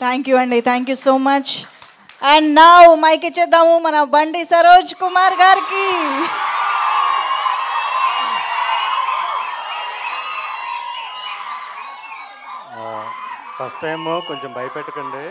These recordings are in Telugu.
థ్యాంక్ యూ అండి, thank you so much. And now mike ఇచ్చేద్దాము మన బండి సరోజ్ కుమార్ గారికి. ఫస్ట్ టైము కొంచెం భయపెట్టకండి.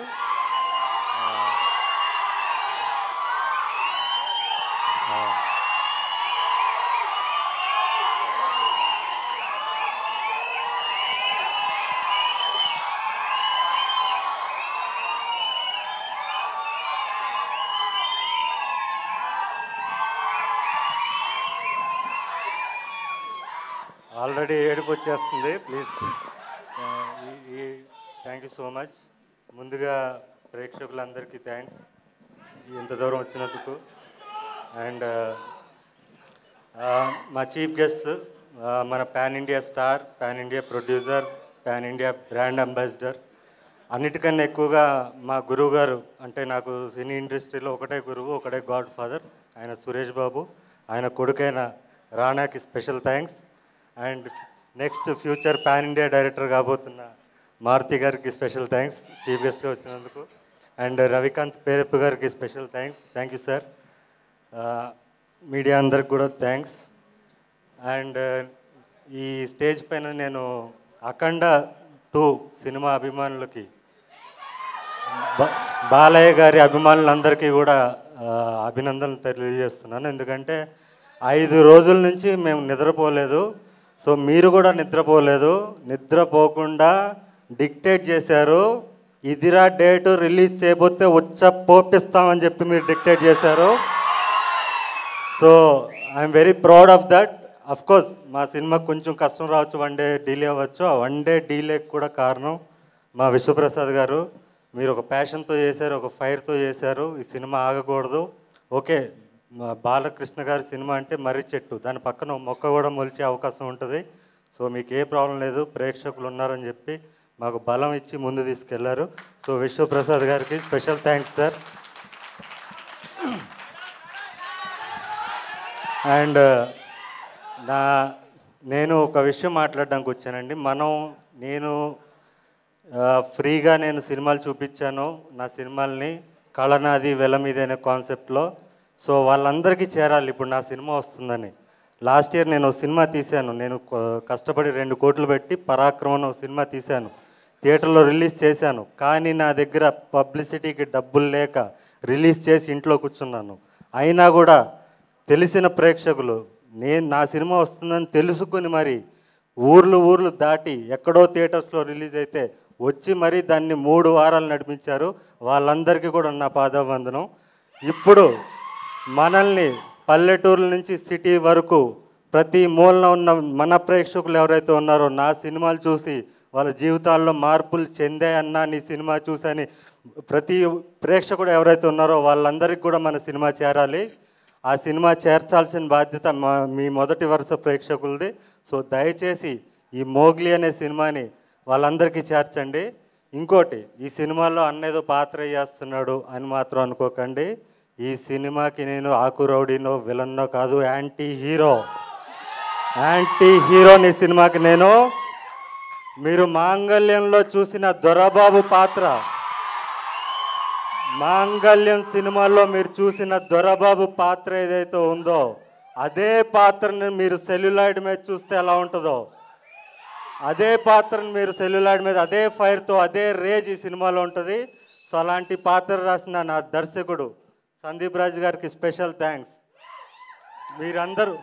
ఆల్రెడీ ఏడుపు వచ్చేస్తుంది. Please, thank you so much. ముందుగా ప్రేక్షకులందరికీ థ్యాంక్స్ ఇంత దూరం వచ్చినందుకు. అండ్ మా చీఫ్ గెస్ట్, మన pan India star, pan India producer, pan India brand ambassador, అన్నిటికన్నా ఎక్కువగా మా గురువు గారు, అంటే నాకు సినీ ఇండస్ట్రీలో ఒకటే గురువు, ఒకటే గాడ్ ఫాదర్, ఆయన సురేష్ బాబు. ఆయన కొడుకైన రాణాకి special thanks. And next future pan India director కాబోతున్న మారుతి గారికి స్పెషల్ థ్యాంక్స్ చీఫ్ గెస్ట్గా వచ్చినందుకు. అండ్ రవికాంత్ పేరెప్పు గారికి special thanks. Thank you sir. Media అందరికి కూడా థ్యాంక్స్. అండ్ ఈ స్టేజ్ పైన నేను అఖండ 2 సినిమా అభిమానులకి, బాలయ్య గారి అభిమానులందరికీ కూడా అభినందనలు తెలియజేస్తున్నాను. ఎందుకంటే 5 రోజుల నుంచి మేము నిద్రపోలేదు. సో మీరు కూడా నిద్రపోలేదు. నిద్రపోకుండా డిక్టేట్ చేశారు. ఇదిరా డేటు, రిలీజ్ చేయబోతే పోపిస్తామని చెప్పి మీరు డిక్టేట్ చేశారు. So I'm very proud of that. Of course మా సినిమాకి కొంచెం కష్టం రావచ్చు, 1 డే డిలే అవ్వచ్చు. ఆ 1 డే డిలేకి కూడా కారణం మా విశ్వప్రసాద్ గారు. మీరు ఒక ప్యాషన్తో చేశారు, ఒక ఫైర్తో చేశారు. ఈ సినిమా ఆగకూడదు. ఓకే, బాలకృష్ణ గారి సినిమా అంటే మర్రి చెట్టు, దాని పక్కన మొక్క కూడా మొలిచే అవకాశం ఉంటుంది. సో మీకు ఏ ప్రాబ్లం లేదు, ప్రేక్షకులు ఉన్నారని చెప్పి మాకు బలం ఇచ్చి ముందు తీసుకెళ్లారు. సో విశ్వప్రసాద్ గారికి స్పెషల్ థ్యాంక్స్ సార్. అండ్ నేను ఒక విషయం మాట్లాడడానికి వచ్చానండి. నేను ఫ్రీగా సినిమాలు చూపించాను, నా సినిమాల్ని కళనాది వెల మీద అనే కాన్సెప్ట్లో. సో వాళ్ళందరికీ చేరాలి ఇప్పుడు నా సినిమా వస్తుందని. లాస్ట్ ఇయర్ నేను సినిమా తీశాను. నేను కష్టపడి 2 కోట్లు పెట్టి పరాక్రమం సినిమా తీశాను, థియేటర్లో రిలీజ్ చేశాను. కానీ నా దగ్గర పబ్లిసిటీకి డబ్బులు లేక రిలీజ్ చేసి ఇంట్లో కూర్చున్నాను. అయినా కూడా తెలిసిన ప్రేక్షకులు నా సినిమా వస్తుందని తెలుసుకుని మరి ఊర్లు దాటి ఎక్కడో థియేటర్స్లో రిలీజ్ అయితే వచ్చి మరి దాన్ని 3 వారాలు నడిపించారు. వాళ్ళందరికీ కూడా నా పాదాభివందనం. ఇప్పుడు మనల్ని పల్లెటూరుల నుంచి సిటీ వరకు ప్రతి మూలన ఉన్న మన ప్రేక్షకులు ఎవరైతే ఉన్నారో నా సినిమాలు చూసి వాళ్ళ జీవితాల్లో మార్పులు చెందాయన్నా నీ సినిమా చూసని ప్రతి ప్రేక్షకుడు ఎవరైతే ఉన్నారో వాళ్ళందరికీ కూడా మన సినిమా చేరాలి. ఆ సినిమా చేర్చాల్సిన బాధ్యత మీ మొదటి వరుస ప్రేక్షకులది. సో దయచేసి ఈ మోగ్లీ అనే సినిమాని వాళ్ళందరికీ చేర్చండి. ఇంకోటి, ఈ సినిమాలో అన్నేదో పాత్ర చేస్తున్నాడు అని మాత్రం అనుకోకండి. ఈ సినిమాకి నేను ఆకురౌడీనో విలన్నో కాదు, యాంటీ హీరోని సినిమాకి నేను. మీరు మాంగళ్యంలో చూసిన దొరబాబు పాత్ర, మాంగళ్యం సినిమాలో మీరు చూసిన దొరబాబు పాత్ర ఏదైతే ఉందో అదే పాత్రని మీరు సెల్యులాయిడ్ మీద చూస్తే ఎలా ఉంటుందో అదే పాత్రను మీరు సెల్యులాయిడ్ మీద అదే ఫైర్తో అదే రేజ్ ఈ సినిమాలో ఉంటుంది. సో అలాంటి పాత్ర రాసిన నా దర్శకుడు సందీప్ రాజ్ గారికి స్పెషల్ థ్యాంక్స్. మీరందరూ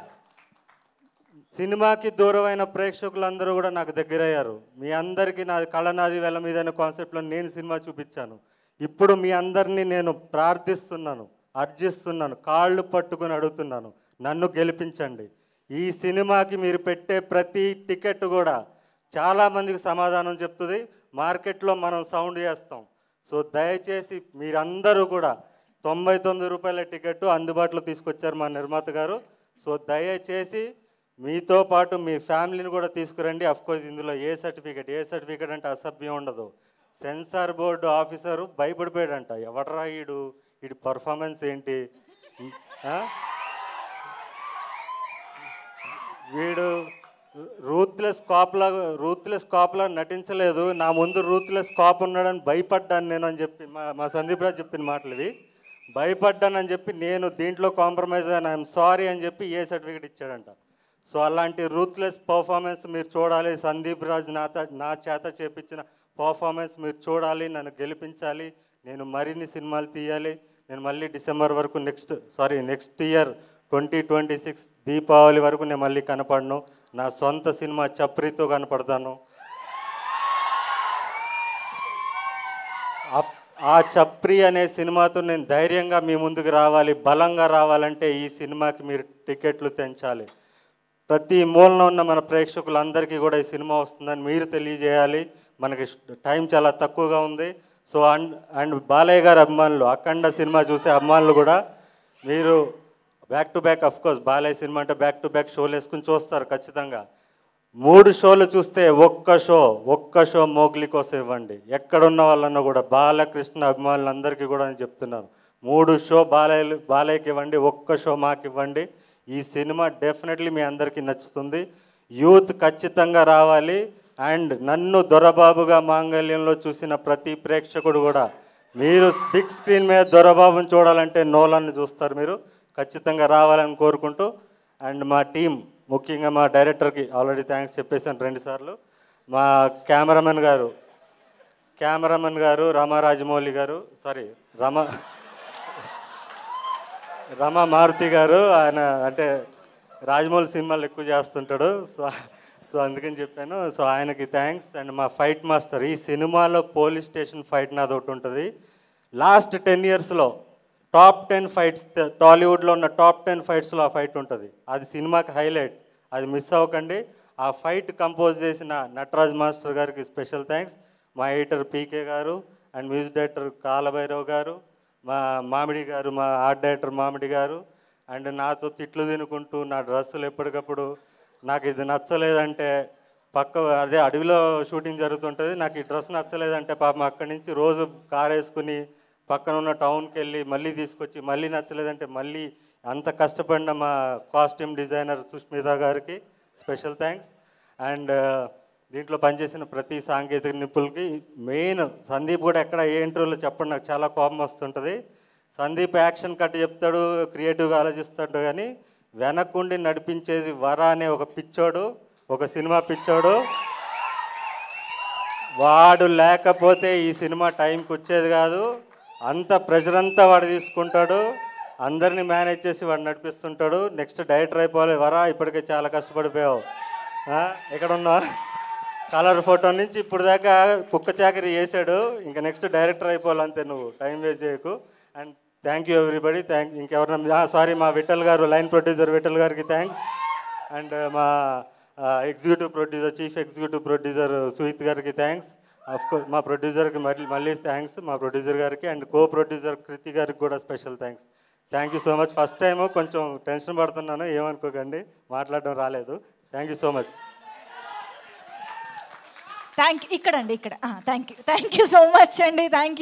సినిమాకి దూరమైన ప్రేక్షకులందరూ కూడా నాకు దగ్గరయ్యారు. మీ అందరికీ నా కళనాది వెల మీద అనే కాన్సెప్ట్లో నేను సినిమా చూపించాను. ఇప్పుడు మీ అందరినీ నేను ప్రార్థిస్తున్నాను, అర్జిస్తున్నాను, కాళ్ళు పట్టుకుని అడుగుతున్నాను, నన్ను గెలిపించండి. ఈ సినిమాకి మీరు పెట్టే ప్రతి టికెట్ కూడా చాలామందికి సమాధానం చెప్తుంది. మార్కెట్లో మనం సౌండ్ చేస్తాం. సో దయచేసి మీరందరూ కూడా 99 రూపాయల టికెట్ అందుబాటులో తీసుకొచ్చారు మా నిర్మాత గారు. సో దయచేసి మీతో పాటు మీ ఫ్యామిలీని కూడా తీసుకురండి. అఫ్కోర్స్ ఇందులో ఏ సర్టిఫికేట్ అంటే అసభ్యం ఉండదు. సెన్సార్ బోర్డు ఆఫీసరు భయపడిపోయాడంట, ఎవడరా వీడి పర్ఫార్మెన్స్ ఏంటి, రూత్లెస్ కాప్లా నటించలేదు. నా ముందు రూత్లెస్ కాప్ ఉన్నాడని భయపడ్డాను నేను అని చెప్పి మా సందీప్ రాజ్ చెప్పిన మాటలు ఇవి. భయపడ్డానని చెప్పి నేను దీంట్లో కాంప్రమైజ్ అయ్యాను, ఐఎమ్ సారీ అని చెప్పి ఏ సర్టిఫికేట్ ఇచ్చాడంట. సో అలాంటి రూత్లెస్ పర్ఫార్మెన్స్ మీరు చూడాలి. సందీప్ రాజ్ నా చేత చేపించిన పర్ఫార్మెన్స్ మీరు చూడాలి, నన్ను గెలిపించాలి. నేను మరిన్ని సినిమాలు తీయాలి. నేను మళ్ళీ డిసెంబర్ వరకు నెక్స్ట్ ఇయర్ 2026 దీపావళి వరకు నేను మళ్ళీ కనపడను. నా సొంత సినిమా చప్రితో కనపడతాను. ఆ చప్రి అనే సినిమాతో నేను ధైర్యంగా మీ ముందుకు రావాలి. బలంగా రావాలంటే ఈ సినిమాకి మీరు టికెట్లు తెంచాలి. ప్రతి మూలన ఉన్న మన ప్రేక్షకులందరికీ కూడా ఈ సినిమా వస్తుందని మీరు తెలియజేయాలి. మనకి టైం చాలా తక్కువగా ఉంది. సో అండ్ బాలయ్య గారి అభిమానులు, అఖండ సినిమా చూసే అభిమానులు కూడా మీరు back to back, of course Balayya cinema అంటే బ్యాక్ టు బ్యాక్ షోలు వేసుకుని చూస్తారు ఖచ్చితంగా. 3 షోలు చూస్తే ఒక్క షో మోగ్లీ కోసం ఇవ్వండి. ఎక్కడున్న వాళ్ళన్నా కూడా బాలకృష్ణ అభిమానులందరికీ కూడా నేను చెప్తున్నాను, 3 షో బాలయ్యకి ఇవ్వండి, ఒక్క షో మాకు ఇవ్వండి. ఈ సినిమా డెఫినెట్లీ మీ అందరికీ నచ్చుతుంది. యూత్ ఖచ్చితంగా రావాలి. అండ్ నన్ను దొరబాబుగా మాంగళ్యంలో చూసిన ప్రతి ప్రేక్షకుడు కూడా, మీరు బిగ్ స్క్రీన్ మీద దొరబాబుని చూడాలంటే నోలాన్ని చూస్తారు. మీరు ఖచ్చితంగా రావాలని కోరుకుంటూ, అండ్ మా టీం, ముఖ్యంగా మా డైరెక్టర్కి ఆల్రెడీ థ్యాంక్స్ చెప్పేసాను 2 సార్లు. మా కెమెరామెన్ గారు రామారాజమౌళి గారు, రమా మారుతి గారు. ఆయన అంటే రాజమౌళి సినిమాలు ఎక్కువ చేస్తుంటాడు, సో అందుకని చెప్పాను. సో ఆయనకి థ్యాంక్స్. అండ్ మా ఫైట్ మాస్టర్, ఈ సినిమాలో పోలీస్ స్టేషన్ ఫైట్ నాది ఒకటి ఉంటుంది. లాస్ట్ 10 ఇయర్స్లో టాప్ 10 ఫైట్స్, టాలీవుడ్లో ఉన్న టాప్ 10 ఫైట్స్లో ఆ ఫైట్ ఉంటుంది. అది సినిమాకి హైలైట్, అది మిస్ అవ్వకండి. ఆ ఫైట్ కంపోజ్ చేసిన నటరాజ్ మాస్టర్ గారికి స్పెషల్ థ్యాంక్స్. మా ఎడిటర్ పీకే గారు అండ్ మ్యూజిక్ డైరెక్టర్ కాలభైరవ్ గారు, మా మామిడి గారు, మా ఆర్ట్ డైరెక్టర్ మామిడి గారు. అండ్ నాతో తిట్లు తినుకుంటూ నా డ్రెస్సులు ఎప్పటికప్పుడు నాకు ఇది నచ్చలేదంటే, అదే అడవిలో షూటింగ్ జరుగుతుంటుంది, నాకు ఈ డ్రెస్ నచ్చలేదంటే పాపం అక్కడి నుంచి రోజు కారు వేసుకుని పక్కన ఉన్న టౌన్కి వెళ్ళి మళ్ళీ తీసుకొచ్చి, మళ్ళీ నచ్చలేదంటే మళ్ళీ అంత కష్టపడిన మా కాస్ట్యూమ్ డిజైనర్ సుష్మిత గారికి స్పెషల్ థ్యాంక్స్. అండ్ దీంట్లో పనిచేసిన ప్రతి సాంకేతిక నిపుణులకి, మెయిన్ సందీప్ కూడా ఎక్కడ ఏ ఇంటర్వ్యూలో చెప్పండి, నాకు చాలా కోపం వస్తుంటుంది. సందీప్ యాక్షన్ కట్ చెప్తాడు, క్రియేటివ్గా ఆలోచిస్తాడు, కానీ వెనక్కుండి నడిపించేది వర అనే ఒక పిచ్చోడు, ఒక సినిమా పిచ్చోడు. వాడు లేకపోతే ఈ సినిమా టైంకి వచ్చేది కాదు. అంత ప్రెషర్ అంతా వాడు తీసుకుంటాడు, అందరినీ మేనేజ్ చేసి వాడు నడిపిస్తుంటాడు. నెక్స్ట్ డైరెక్టర్ అయిపోవాలి. వరా ఇప్పటికే చాలా కష్టపడిపోయావు, ఎక్కడున్నా కలర్ ఫోటో నుంచి ఇప్పుడు దాకా కుక్క చాకరీ చేశాడు, ఇంకా నెక్స్ట్ డైరెక్టర్ అయిపోవాలి అంతే, నువ్వు టైం వేస్ట్ చేయకు. And thank you everybody. ఇంకెవరన్నా మా విఠల్ గారు, లైన్ ప్రొడ్యూసర్ విఠల్ గారికి థ్యాంక్స్. అండ్ మా చీఫ్ ఎగ్జిక్యూటివ్ ప్రొడ్యూసర్ సుహిత్ గారికి థ్యాంక్స్. అఫ్కోర్స్ మా ప్రొడ్యూసర్కి మళ్ళీ థ్యాంక్స్, మా ప్రొడ్యూసర్ గారికి. అండ్ కో ప్రొడ్యూసర్ కృతి గారికి కూడా special thanks. Thank you so much. First time కొంచెం టెన్షన్ పడుతున్నాను, ఏమనుకోకండి, మాట్లాడడం రాలేదు. Thank you so much. Thank you. ఇక్కడ థ్యాంక్ యూ సో మచ్ అండి. Thank you.